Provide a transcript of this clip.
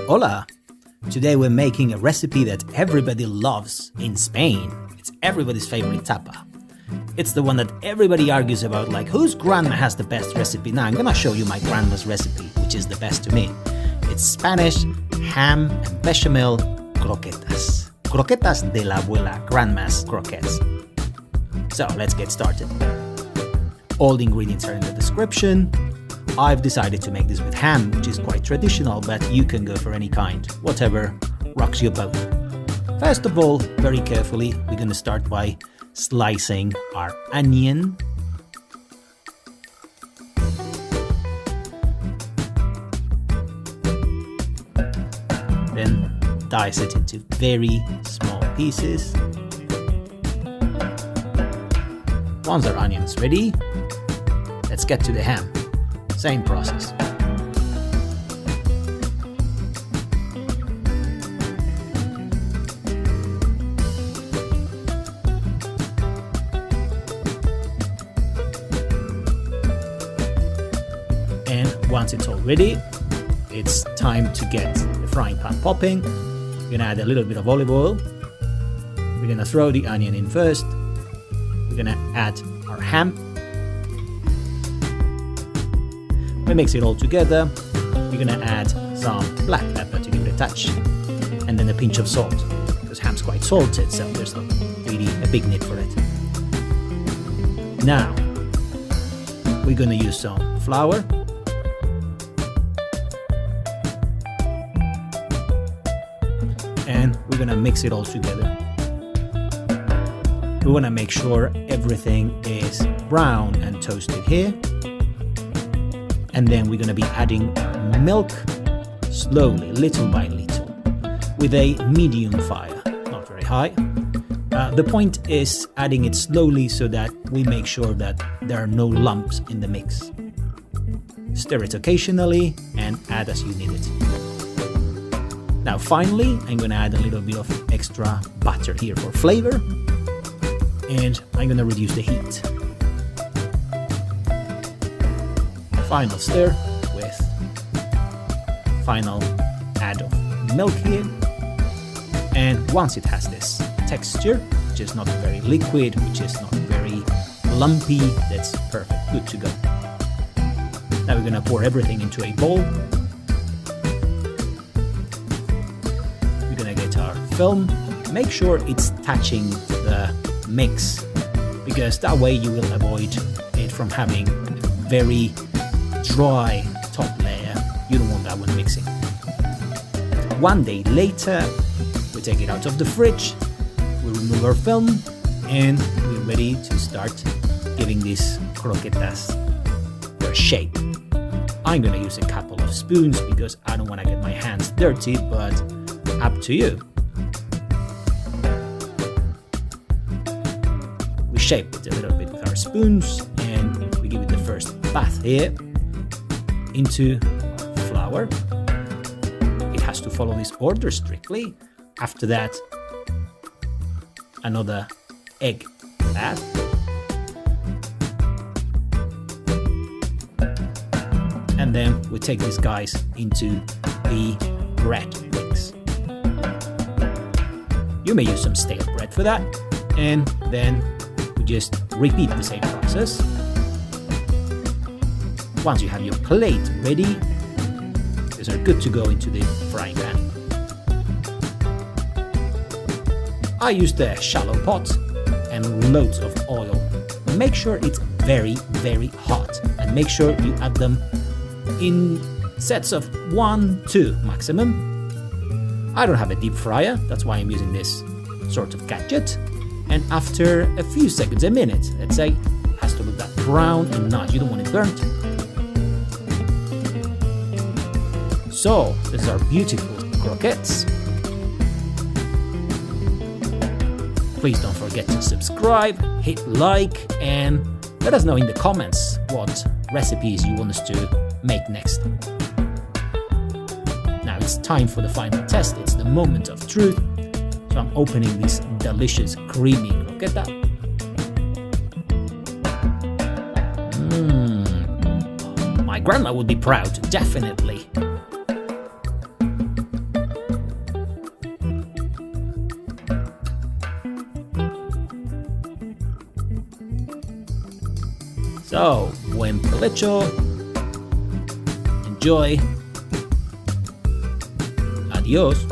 Hola! Today we're making a recipe that everybody loves in Spain. It's everybody's favorite tapa. It's the one that everybody argues about, like whose grandma has the best recipe. Now I'm gonna show you my grandma's recipe, which is the best to me. It's Spanish ham and bechamel croquetas. Croquetas de la abuela, grandma's croquettes. So let's get started. All the ingredients are in the description. I've decided to make this with ham, which is quite traditional, but you can go for any kind, whatever rocks your boat. First of all, very carefully, we're going to start by slicing our onion. Then dice it into very small pieces. Once our onion's ready, let's get to the ham. Same process. And once it's all ready, it's time to get the frying pan popping. We're gonna add a little bit of olive oil. We're gonna throw the onion in first. We're gonna add our ham. We mix it all together. We're gonna add some black pepper to give it a touch, and then a pinch of salt, because ham's quite salted, so there's not really a big need for it. Now, we're gonna use some flour. And we're gonna mix it all together. We wanna make sure everything is brown and toasted here. And then we're going to be adding milk slowly, little by little, with a medium fire, not very high. The point is adding it slowly so that we make sure that there are no lumps in the mix. Stir it occasionally and add as you need it. Now finally, I'm going to add a little bit of extra butter here for flavor, and I'm going to reduce the heat. Final stir with final add of milk here, and once it has this texture, which is not very liquid, which is not very lumpy, that's perfect, good to go. Now we're gonna pour everything into a bowl. We're gonna get our film. Make sure it's touching the mix, because that way you will avoid it from having very dry top layer. You don't want that when mixing. One day later, we take it out of the fridge, we remove our film, and we're ready to start giving these croquetas their shape. I'm gonna use a couple of spoons because I don't want to get my hands dirty, but up to you. We shape it a little bit with our spoons, and we give it the first bath here into flour. It has to follow this order strictly. After that, another egg bath. And then we take these guys into the bread mix. You may use some stale bread for that, and then we just repeat the same process. Once you have your plate ready, these are good to go into the frying pan. I used a shallow pot and loads of oil. Make sure it's very, very hot, and make sure you add them in sets of 1, 2 maximum. I don't have a deep fryer, that's why I'm using this sort of gadget. And after a few seconds, a minute, let's say, it has to look that brown and nice. You don't want it burnt. So, these are beautiful croquettes. Please don't forget to subscribe, hit like, and let us know in the comments what recipes you want us to make next. Now it's time for the final test. It's the moment of truth. So I'm opening this delicious creamy croqueta. My grandma would be proud, definitely. So, buen provecho. Enjoy. Adios.